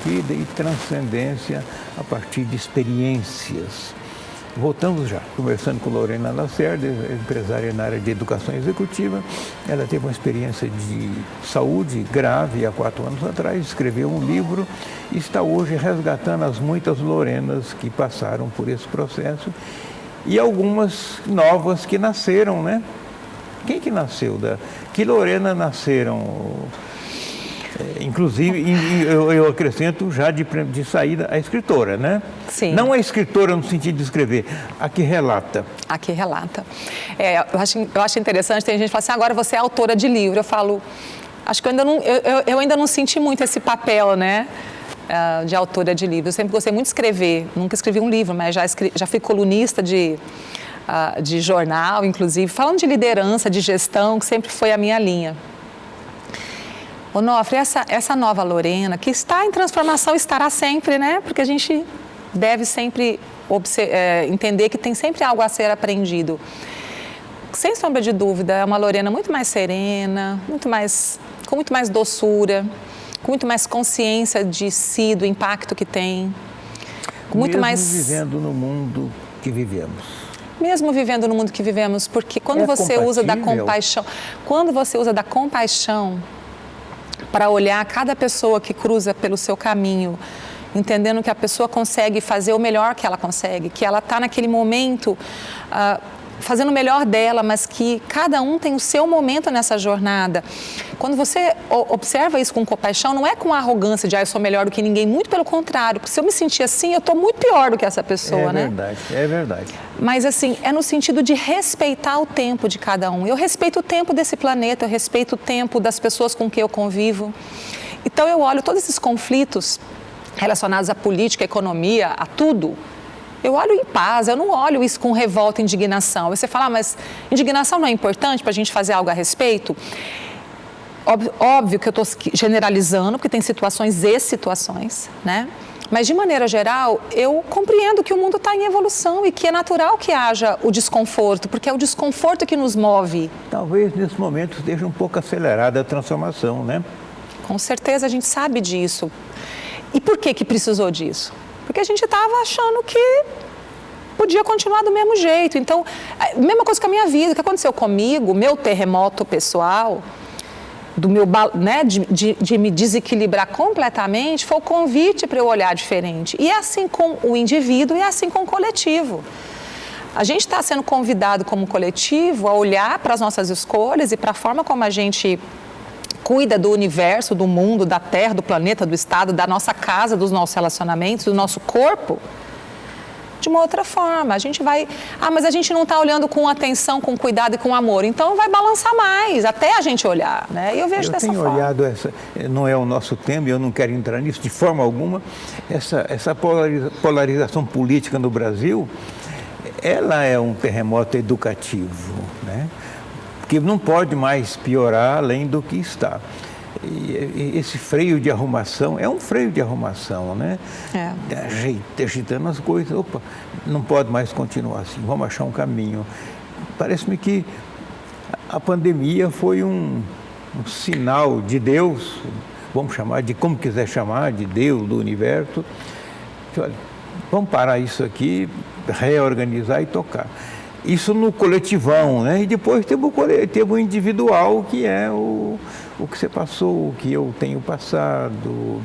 vida e transcendência a partir de experiências. Voltamos já, conversando com Lorena Lacerda, empresária na área de educação executiva. Ela teve uma experiência de saúde grave há 4 anos atrás, escreveu um livro e está hoje resgatando as muitas Lorenas que passaram por esse processo e algumas novas que nasceram, né? Quem que nasceu? Que Lorena nasceram? Inclusive, eu acrescento já de saída a escritora, né? Sim. Não a escritora no sentido de escrever, a que relata. A que relata. Eu acho interessante, tem gente que fala assim, agora você é autora de livro. Eu falo, acho que eu ainda não senti muito esse papel, né? De autora de livro. Eu sempre gostei muito de escrever, nunca escrevi um livro, mas já fui colunista de jornal, inclusive, falando de liderança, de gestão, que sempre foi a minha linha. Onofre, essa nova Lorena, que está em transformação, estará sempre, né? Porque a gente deve sempre entender que tem sempre algo a ser aprendido. Sem sombra de dúvida, é uma Lorena muito mais serena, com muito mais doçura, com muito mais consciência de si, do impacto que tem. Com muito mais... vivendo no mundo que vivemos. Mesmo vivendo no mundo que vivemos, porque quando você usa da compaixão, para olhar cada pessoa que cruza pelo seu caminho, entendendo que a pessoa consegue fazer o melhor que ela consegue, que ela está naquele momento fazendo o melhor dela, mas que cada um tem o seu momento nessa jornada. Quando você observa isso com compaixão, não é com arrogância de eu sou melhor do que ninguém, muito pelo contrário, porque se eu me sentir assim, eu estou muito pior do que essa pessoa, né? É verdade. Mas assim, é no sentido de respeitar o tempo de cada um. Eu respeito o tempo desse planeta, eu respeito o tempo das pessoas com quem eu convivo. Então eu olho todos esses conflitos relacionados à política, à economia, a tudo. Eu olho em paz, eu não olho isso com revolta e indignação. Você fala, mas indignação não é importante para a gente fazer algo a respeito? Óbvio que eu estou generalizando, porque tem situações e situações, né? Mas, de maneira geral, eu compreendo que o mundo está em evolução e que é natural que haja o desconforto, porque é o desconforto que nos move. Talvez, nesse momento, esteja um pouco acelerada a transformação, né? Com certeza, a gente sabe disso. E por que precisou disso? Porque a gente estava achando que podia continuar do mesmo jeito. Então, mesma coisa com a minha vida. O que aconteceu comigo, meu terremoto pessoal, do meu, né, de me desequilibrar completamente, foi o convite para eu olhar diferente. E é assim com o indivíduo e é assim com o coletivo. A gente está sendo convidado como coletivo a olhar para as nossas escolhas e para a forma como a gente cuida do universo, do mundo, da terra, do planeta, do estado, da nossa casa, dos nossos relacionamentos, do nosso corpo, de uma outra forma. A gente vai... mas a gente não está olhando com atenção, com cuidado e com amor. Então, vai balançar mais, até a gente olhar, né? E eu vejo dessa forma. Eu tenho olhado essa... Não é o nosso tema, eu não quero entrar nisso de forma alguma. Essa polarização política no Brasil, ela é um terremoto educativo, né? Porque não pode mais piorar além do que está. E esse freio de arrumação, é um freio de arrumação, né? Agitando as coisas. Opa, não pode mais continuar assim, vamos achar um caminho. Parece-me que a pandemia foi um sinal de Deus, vamos chamar de como quiser chamar, de Deus, do universo. Olha, vamos parar isso aqui, reorganizar e tocar. Isso no coletivão, né? E depois teve o individual, que é o que você passou, o que eu tenho passado.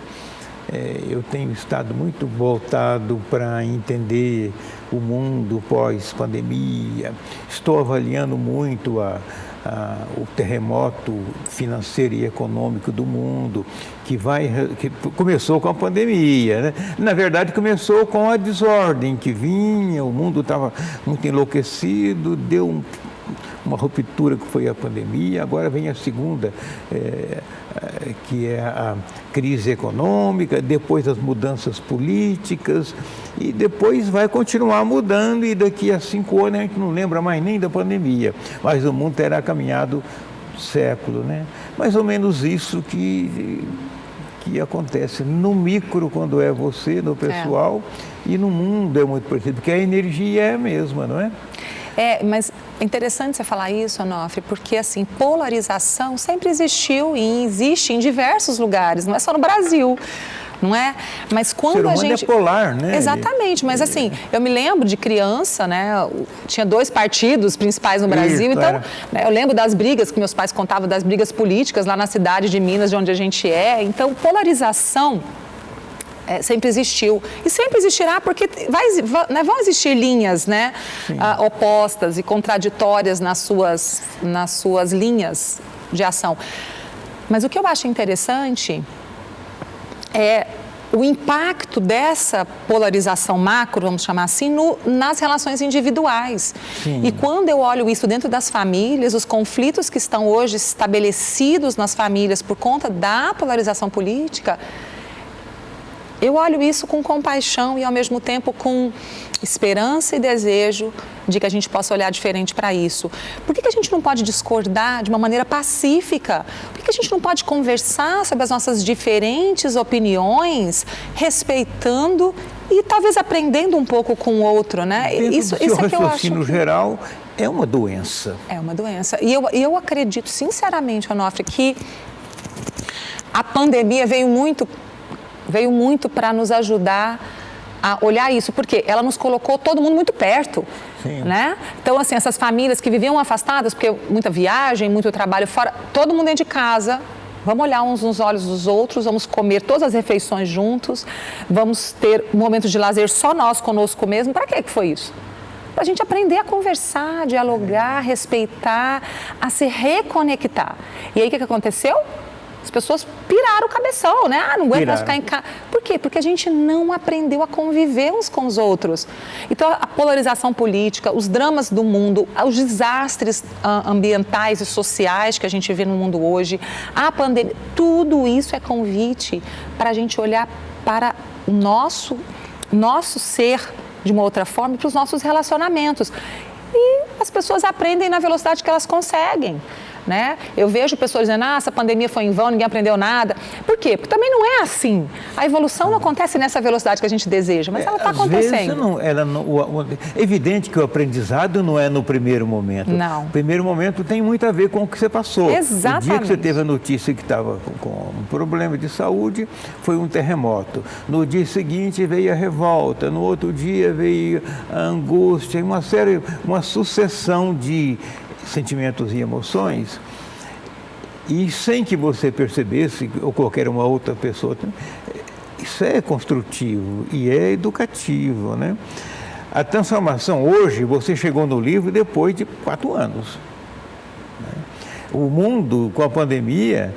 Eu tenho estado muito voltado para entender o mundo pós-pandemia. Estou avaliando muito o terremoto financeiro e econômico do mundo, que começou com a pandemia, né? Na verdade, começou com a desordem que vinha, o mundo estava muito enlouquecido, deu uma ruptura que foi a pandemia, agora vem a segunda, que é a crise econômica, depois as mudanças políticas, e depois vai continuar mudando, e daqui a 5 anos a gente não lembra mais nem da pandemia, mas o mundo terá caminhado século, né? Mais ou menos isso que acontece no micro, quando é você, no pessoal, e no mundo é muito parecido, porque a energia é a mesma, não é? Mas é interessante você falar isso, Onofre, porque assim, polarização sempre existiu e existe em diversos lugares, não é só no Brasil, não é? Mas quando a gente... é polar, né? Exatamente, mas assim, eu me lembro de criança, né? Tinha 2 partidos principais no Brasil, então né, eu lembro das brigas que meus pais contavam, das brigas políticas lá na cidade de Minas, de onde a gente é. Então, polarização sempre existiu e sempre existirá, porque vão existir linhas, né, opostas e contraditórias nas suas linhas de ação. Mas o que eu acho interessante é o impacto dessa polarização macro, vamos chamar assim, nas relações individuais. Sim. E quando eu olho isso dentro das famílias, os conflitos que estão hoje estabelecidos nas famílias por conta da polarização política, eu olho isso com compaixão e, ao mesmo tempo, com esperança e desejo de que a gente possa olhar diferente para isso. Por que a gente não pode discordar de uma maneira pacífica? Por que a gente não pode conversar sobre as nossas diferentes opiniões, respeitando e talvez aprendendo um pouco com o outro, né? Isso é que eu acho. O raciocínio geral é uma doença. É uma doença. E eu acredito, sinceramente, Onofre, que a pandemia veio muito para nos ajudar a olhar isso, porque ela nos colocou todo mundo muito perto, né? Então, assim, essas famílias que viviam afastadas, porque muita viagem, muito trabalho fora, todo mundo dentro de casa, vamos olhar uns nos olhos dos outros, vamos comer todas as refeições juntos, vamos ter um momento de lazer só nós conosco mesmo. Para que foi isso? Para a gente aprender a conversar, dialogar, respeitar, a se reconectar. E aí, o que aconteceu? As pessoas piraram o cabeção, né? Não aguento mais ficar em casa. Por quê? Porque a gente não aprendeu a conviver uns com os outros. Então, a polarização política, os dramas do mundo, os desastres ambientais e sociais que a gente vê no mundo hoje, a pandemia, tudo isso é convite para a gente olhar para o nosso ser de uma outra forma e para os nossos relacionamentos. E as pessoas aprendem na velocidade que elas conseguem. né? Eu vejo pessoas dizendo, essa pandemia foi em vão, ninguém aprendeu nada. Por quê? Porque também não é assim. A evolução não acontece nessa velocidade que a gente deseja, mas ela está acontecendo. É evidente que o aprendizado não é no primeiro momento. Não. O primeiro momento tem muito a ver com o que você passou. Exatamente. O dia que você teve a notícia que estava com um problema de saúde, foi um terremoto. No dia seguinte veio a revolta, no outro dia veio a angústia, uma sucessão de sentimentos e emoções, e sem que você percebesse, ou qualquer uma outra pessoa, isso é construtivo e é educativo, né? A transformação hoje, você chegou no livro depois de 4 anos. Né? O mundo, com a pandemia,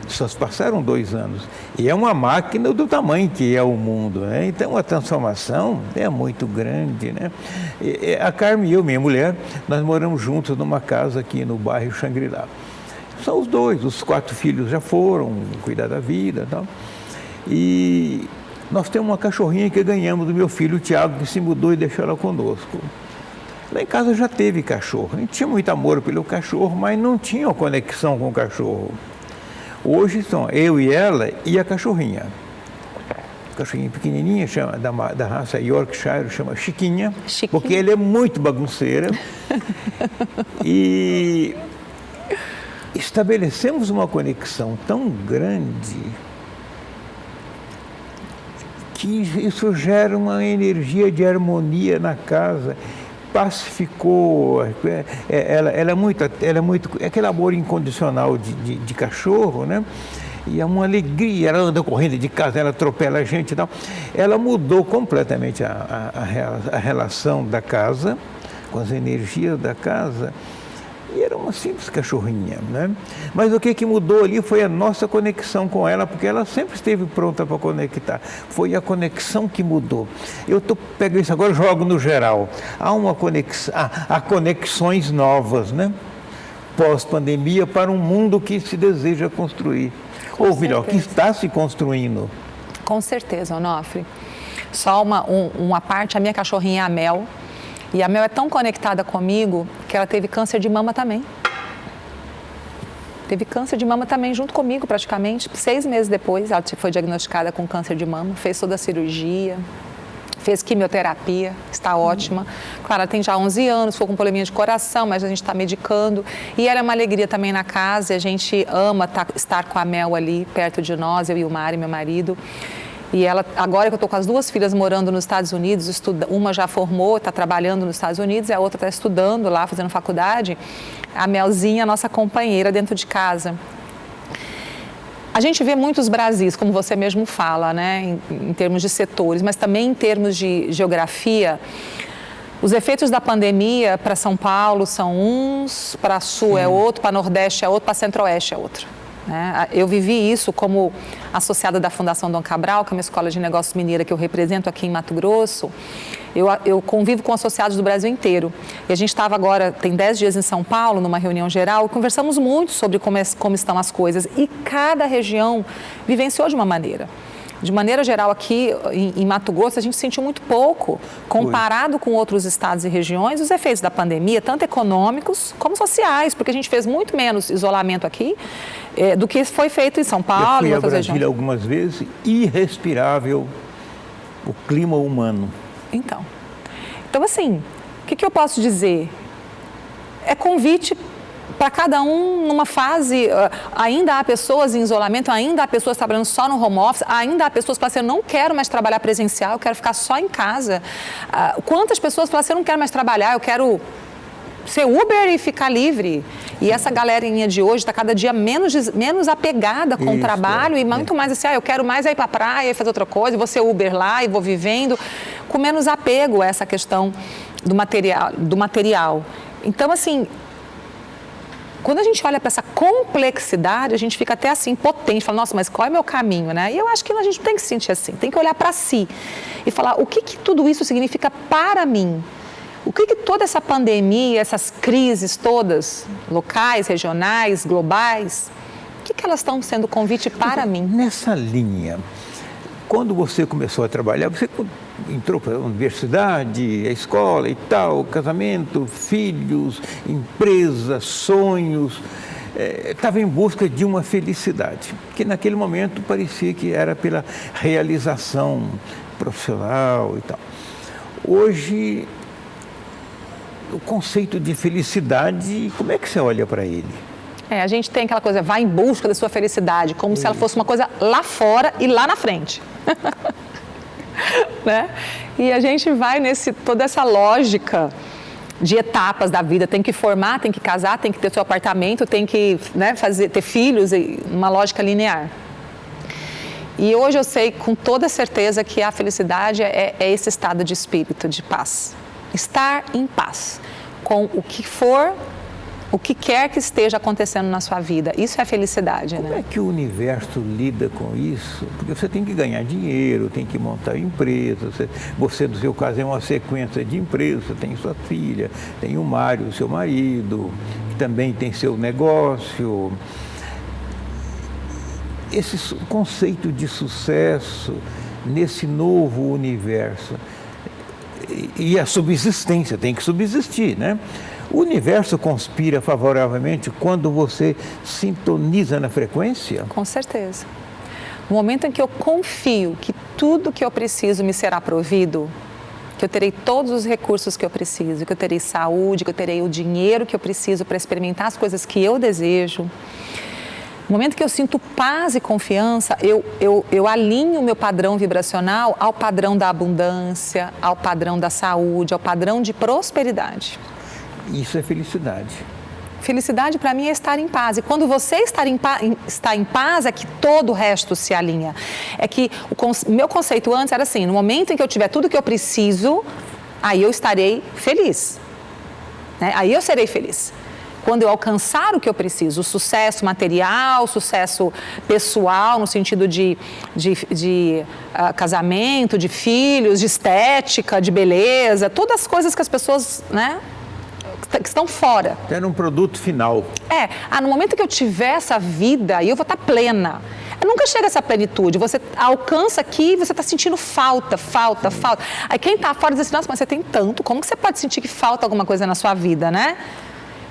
só passaram 2 anos. E é uma máquina do tamanho que é o mundo, né? Então a transformação é muito grande, né? A Carmen e eu, minha mulher, nós moramos juntos numa casa aqui no bairro Xangri-Lá. São os 2, os 4 filhos já foram cuidar da vida e tal. E nós temos uma cachorrinha que ganhamos do meu filho, o Tiago, que se mudou e deixou ela conosco. Lá em casa já teve cachorro. A gente tinha muito amor pelo cachorro, mas não tinha conexão com o cachorro. Hoje são eu e ela e a cachorrinha. A cachorrinha pequenininha, chama, da raça Yorkshire, chama Chiquinha, porque ele é muito bagunceira. E estabelecemos uma conexão tão grande que isso gera uma energia de harmonia na casa. Pacificou, ela é muito, aquele amor incondicional de cachorro, né? E é uma alegria, ela anda correndo de casa, ela atropela a gente e tal. Ela mudou completamente a relação da casa, com as energias da casa, e era uma simples cachorrinha, né? Mas o que mudou ali foi a nossa conexão com ela, porque ela sempre esteve pronta para conectar. Foi a conexão que mudou. Eu pego isso agora e jogo no geral. Há conexões novas, né? Pós-pandemia, para um mundo que se deseja construir. Ou melhor, que está se construindo. Com certeza, Onofre. Só uma parte, a minha cachorrinha é a Mel. E a Mel é tão conectada comigo que ela teve câncer de mama também. Teve câncer de mama também junto comigo, praticamente. 6 meses depois, ela foi diagnosticada com câncer de mama, fez toda a cirurgia, fez quimioterapia, está ótima. Claro, ela tem já 11 anos, ficou com probleminha de coração, mas a gente está medicando. E ela é uma alegria também na casa, a gente ama estar com a Mel ali perto de nós, eu e o Mário, meu marido. E ela, agora que eu estou com as 2 filhas morando nos Estados Unidos, uma já formou, está trabalhando nos Estados Unidos, e a outra está estudando lá, fazendo faculdade, a Melzinha, nossa companheira dentro de casa. A gente vê muitos Brasis, como você mesmo fala, né, em termos de setores, mas também em termos de geografia. Os efeitos da pandemia para São Paulo são uns, para Sul é outro, para Nordeste é outro, para Centro-Oeste é outro. Eu vivi isso como associada da Fundação Dom Cabral, que é uma escola de negócios mineira que eu represento aqui em Mato Grosso. Eu convivo com associados do Brasil inteiro. E a gente estava agora, tem 10 dias em São Paulo, numa reunião geral, e conversamos muito sobre como estão as coisas. E cada região vivenciou de uma maneira. De maneira geral, aqui em Mato Grosso, a gente sentiu muito pouco, comparado com outros estados e regiões, os efeitos da pandemia, tanto econômicos como sociais, porque a gente fez muito menos isolamento aqui do que foi feito em São Paulo e outras regiões. Eu fui a Brasília algumas vezes, irrespirável o clima humano. Então assim, o que eu posso dizer? É convite para cada um numa fase, ainda há pessoas em isolamento, ainda há pessoas trabalhando só no home office, ainda há pessoas que falam assim, eu não quero mais trabalhar presencial, eu quero ficar só em casa. Quantas pessoas falam assim, eu não quero mais trabalhar, eu quero ser Uber e ficar livre. E essa galerinha de hoje está cada dia menos apegada com o trabalho e muito mais assim, eu quero mais ir para a praia e fazer outra coisa, vou ser Uber lá e vou vivendo, com menos apego a essa questão do material. Então, assim, quando a gente olha para essa complexidade, a gente fica até assim, potente, fala, nossa, mas qual é o meu caminho, né? E eu acho que a gente não tem que se sentir assim, tem que olhar para si e falar, o que tudo isso significa para mim? O que toda essa pandemia, essas crises todas, locais, regionais, globais, o que elas estão sendo convite para mim? Nessa linha, quando você começou a trabalhar, você entrou para a universidade, a escola e tal, casamento, filhos, empresa, sonhos, estava em busca de uma felicidade, que naquele momento parecia que era pela realização profissional e tal. Hoje, o conceito de felicidade, como é que você olha para ele? A gente tem aquela coisa, vai em busca da sua felicidade, como se ela fosse uma coisa lá fora e lá na frente. Né? E a gente vai toda essa lógica de etapas da vida, tem que formar, tem que casar, tem que ter seu apartamento, tem que, né, ter filhos, uma lógica linear. E hoje eu sei com toda certeza que a felicidade é esse estado de espírito, de paz. Estar em paz com o que for, o que quer que esteja acontecendo na sua vida. Isso é felicidade, Como né? é que o universo lida com isso? Porque você tem que ganhar dinheiro, tem que montar empresa. Você, no seu caso, é uma sequência de empresas. Você tem sua filha, tem o Mário, seu marido, que também tem seu negócio. Esse conceito de sucesso nesse novo universo e a subsistência, tem que subsistir, né? O universo conspira favoravelmente quando você sintoniza na frequência? Com certeza. No momento em que eu confio que tudo que eu preciso me será provido, que eu terei todos os recursos que eu preciso, que eu terei saúde, que eu terei o dinheiro que eu preciso para experimentar as coisas que eu desejo. No momento que eu sinto paz e confiança, eu alinho o meu padrão vibracional ao padrão da abundância, ao padrão da saúde, ao padrão de prosperidade. Isso é felicidade. Felicidade para mim é estar em paz. E quando você está em paz, é que todo o resto se alinha. É que o meu conceito antes era assim, no momento em que eu tiver tudo que eu preciso, aí eu estarei feliz. Né? Aí eu serei feliz. Quando eu alcançar o que eu preciso, o sucesso material, o sucesso pessoal, no sentido de casamento, de filhos, de estética, de beleza, todas as coisas que as pessoas, né, que estão fora. Era um produto final. No momento que eu tiver essa vida, aí eu vou estar plena. Eu nunca chega a essa plenitude, você alcança aqui e você está sentindo falta. Aí quem está fora diz assim, nossa, mas você tem tanto, como que você pode sentir que falta alguma coisa na sua vida, né?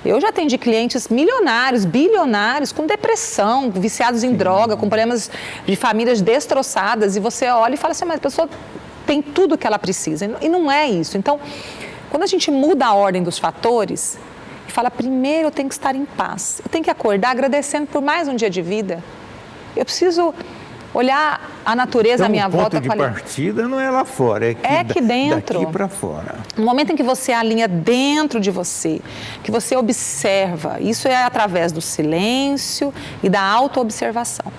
Eu já atendi clientes milionários, bilionários, com depressão, viciados em droga, com problemas de famílias destroçadas, e você olha e fala assim, mas a pessoa tem tudo o que ela precisa, e não é isso. Então, quando a gente muda a ordem dos fatores e fala, primeiro eu tenho que estar em paz, eu tenho que acordar agradecendo por mais um dia de vida, eu preciso olhar a natureza à minha volta. O ponto de partida não é lá fora, é aqui dentro. Daqui para fora. No momento em que você alinha dentro de você, que você observa, isso é através do silêncio e da autoobservação.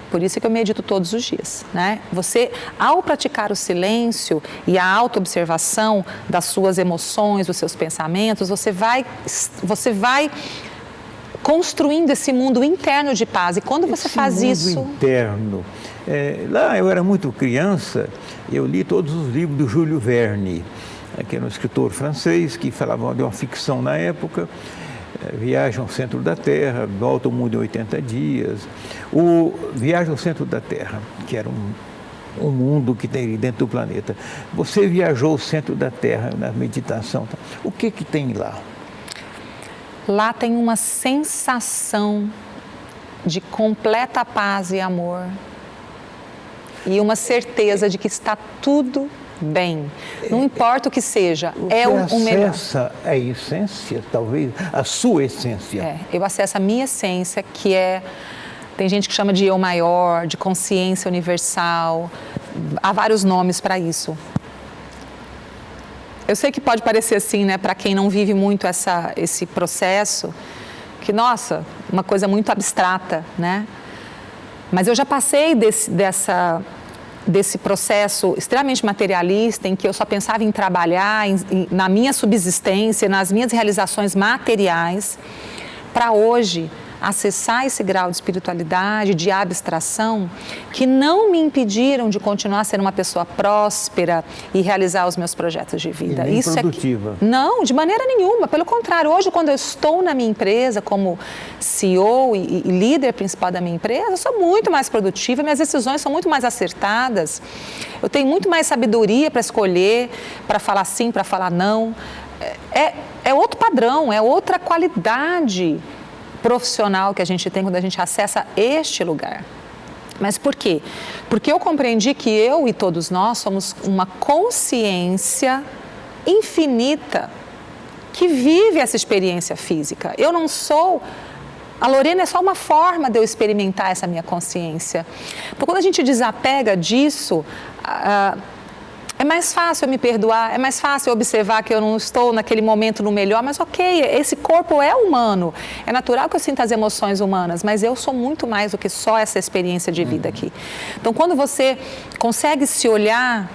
Por isso que eu medito todos os dias, né? Você, ao praticar o silêncio e a autoobservação das suas emoções, dos seus pensamentos, você vai construindo esse mundo interno de paz. E quando você faz isso... mundo interno. Lá eu era muito criança, eu li todos os livros do Júlio Verne, que era um escritor francês que falava de uma ficção na época, Viagem ao Centro da Terra, Volta ao Mundo em 80 Dias. O Viagem ao Centro da Terra, que era um mundo que tem dentro do planeta. Você viajou ao centro da Terra na meditação. O que tem lá? Lá tem uma sensação de completa paz e amor e uma certeza de que está tudo bem. Não importa o que seja, é o melhor. Você acessa a essência, talvez, a sua essência. Eu acesso a minha essência, que tem gente que chama de eu maior, de consciência universal, há vários nomes para isso. Eu sei que pode parecer assim, né, para quem não vive muito esse processo, que, nossa, uma coisa muito abstrata, né? Mas eu já passei desse processo extremamente materialista, em que eu só pensava em trabalhar, na minha subsistência, nas minhas realizações materiais, para hoje acessar esse grau de espiritualidade, de abstração, que não me impediram de continuar a ser uma pessoa próspera e realizar os meus projetos de vida. E nem produtiva. Não, de maneira nenhuma. Pelo contrário, hoje, quando eu estou na minha empresa como CEO e líder principal da minha empresa, eu sou muito mais produtiva, minhas decisões são muito mais acertadas, eu tenho muito mais sabedoria para escolher, para falar sim, para falar não. É outro padrão, é outra qualidade profissional que a gente tem quando a gente acessa este lugar. Mas por quê? Porque eu compreendi que eu e todos nós somos uma consciência infinita que vive essa experiência física. Eu não sou... A Lorena é só uma forma de eu experimentar essa minha consciência. Então, quando a gente desapega disso, é mais fácil eu me perdoar, é mais fácil eu observar que eu não estou naquele momento no melhor, mas ok, esse corpo é humano, é natural que eu sinta as emoções humanas, mas eu sou muito mais do que só essa experiência de vida aqui. Então, quando você consegue se olhar,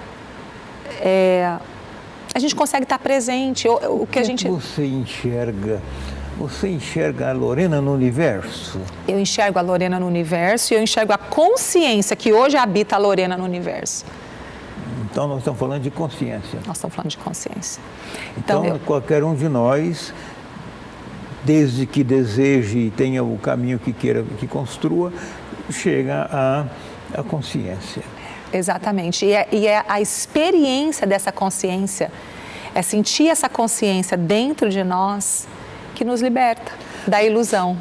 a gente consegue estar presente. O que a gente... Você enxerga? Você enxerga a Lorena no universo? Eu enxergo a Lorena no universo e eu enxergo a consciência que hoje habita a Lorena no universo. Então, nós estamos falando de consciência. Nós estamos falando de consciência. Então qualquer um de nós, desde que deseje e tenha o caminho que queira, que construa, chega à consciência. Exatamente. E é a experiência dessa consciência, é sentir essa consciência dentro de nós que nos liberta da ilusão.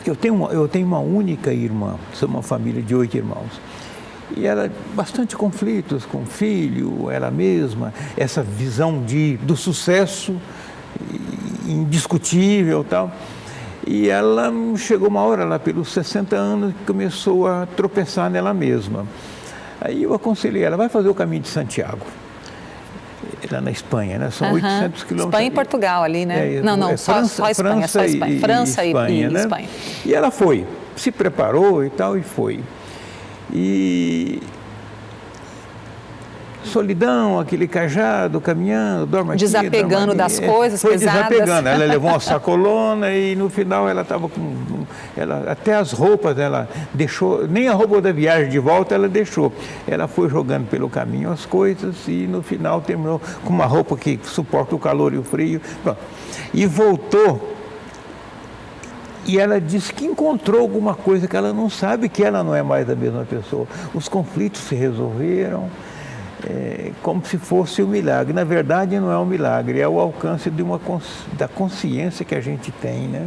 Eu tenho uma única irmã, sou uma família de 8 irmãos. E ela, bastante conflitos com o filho, ela mesma, essa visão do sucesso indiscutível e tal. E ela chegou uma hora, lá pelos 60 anos, que começou a tropeçar nela mesma. Aí eu aconselhei ela, vai fazer o caminho de Santiago, lá na Espanha, né? São 800 quilômetros. Espanha e Portugal ali, né? Só Espanha, só Espanha. França e né? Espanha. E ela foi, se preparou e tal, e foi. E solidão, aquele cajado, caminhando, dorme aqui, desapegando dorme das coisas foi pesadas. Desapegando, ela levou uma sacolona e no final ela estava com... até as roupas ela deixou, nem a roupa da viagem de volta ela deixou. Ela foi jogando pelo caminho as coisas e no final terminou com uma roupa que suporta o calor e o frio. Pronto. E voltou. E ela disse que encontrou alguma coisa que ela não sabe, que ela não é mais a mesma pessoa. Os conflitos se resolveram, como se fosse um milagre. Na verdade, não é um milagre, é o alcance da consciência que a gente tem, né?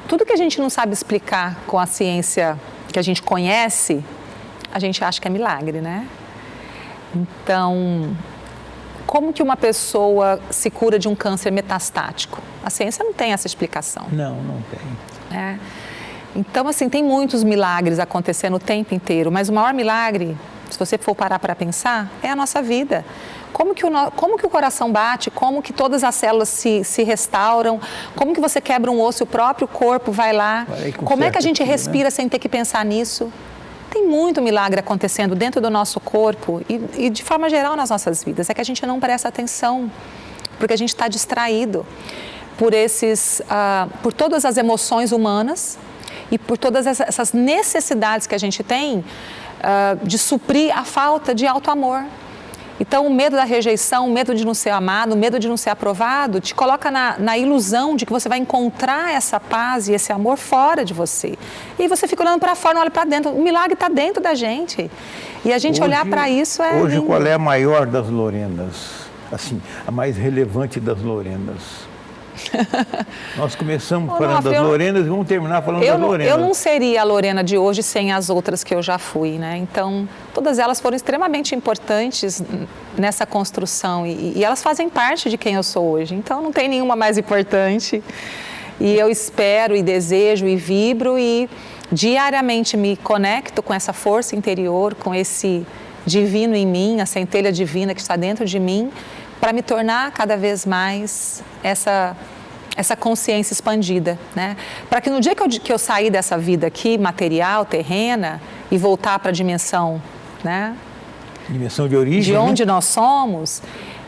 Tudo que a gente não sabe explicar com a ciência que a gente conhece, a gente acha que é milagre, né? Então, como que uma pessoa se cura de um câncer metastático? A ciência não tem essa explicação. Não tem. Então, assim, tem muitos milagres acontecendo o tempo inteiro, mas o maior milagre, se você for parar para pensar, é a nossa vida. Como que o coração bate, como que todas as células se restauram, como que você quebra um osso e o próprio corpo vai lá, como é que a gente respira sem ter que pensar nisso. Tem muito milagre acontecendo dentro do nosso corpo e de forma geral nas nossas vidas. É que a gente não presta atenção, porque a gente está distraído por todas as emoções humanas e por todas essas necessidades que a gente tem de suprir a falta de auto-amor. Então, o medo da rejeição, o medo de não ser amado, o medo de não ser aprovado, te coloca na ilusão de que você vai encontrar essa paz e esse amor fora de você. E você fica olhando para fora, não olha para dentro. O milagre está dentro da gente. E a gente olhar para isso é Hoje, lindo. Qual é a maior das Lorenas? Assim, a mais relevante das Lorenas? Nós começamos falando das Lorenas e vamos terminar falando das Lorenas. Eu não seria a Lorena de hoje sem as outras que eu já fui, né? Então, todas elas foram extremamente importantes nessa construção e elas fazem parte de quem eu sou hoje. Então, não tem nenhuma mais importante. E eu espero e desejo e vibro e diariamente me conecto com essa força interior, com esse divino em mim, a centelha divina que está dentro de mim, para me tornar cada vez mais essa consciência expandida, né? Para que no dia que eu sair dessa vida aqui, material, terrena, e voltar para a dimensão, né? Dimensão de origem, de onde nós somos,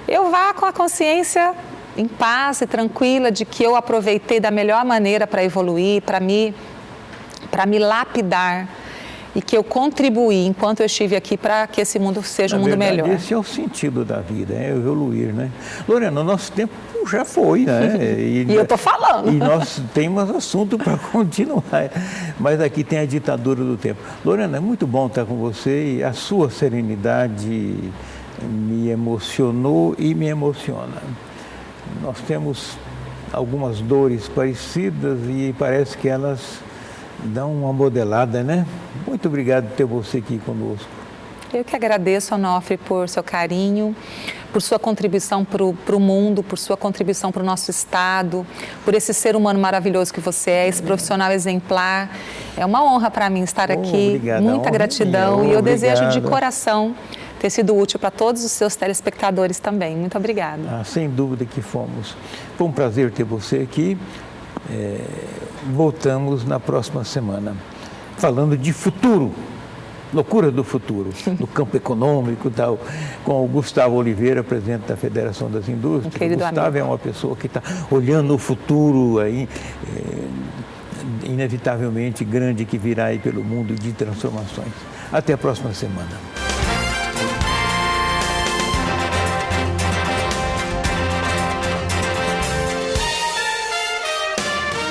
eu vá com a consciência em paz e tranquila de que eu aproveitei da melhor maneira para evoluir, para me para me lapidar e que eu contribuí enquanto eu estive aqui para que esse mundo seja um mundo melhor. Esse é o sentido da vida, é evoluir, né? Lorena, o nosso tempo já foi, né? E eu estou falando. E nós temos assunto para continuar, mas aqui tem a ditadura do tempo. Lorena, é muito bom estar com você e a sua serenidade me emocionou e me emociona. Nós temos algumas dores parecidas e parece que elas dão uma modelada, né? Muito obrigado por ter você aqui conosco. Eu que agradeço, Onofre, por seu carinho, por sua contribuição para o mundo, por sua contribuição para o nosso Estado, por esse ser humano maravilhoso que você é, esse profissional exemplar. É uma honra para mim estar aqui, obrigado, muita gratidão e eu desejo de coração ter sido útil para todos os seus telespectadores também. Muito obrigada. Sem dúvida que fomos. Foi um prazer ter você aqui. Voltamos na próxima semana, falando de futuro, loucura do futuro, no campo econômico e tal, com o Gustavo Oliveira, presidente da Federação das Indústrias. O Gustavo amigo. É uma pessoa que está olhando o futuro aí, inevitavelmente grande, que virá aí pelo mundo de transformações. Até a próxima semana.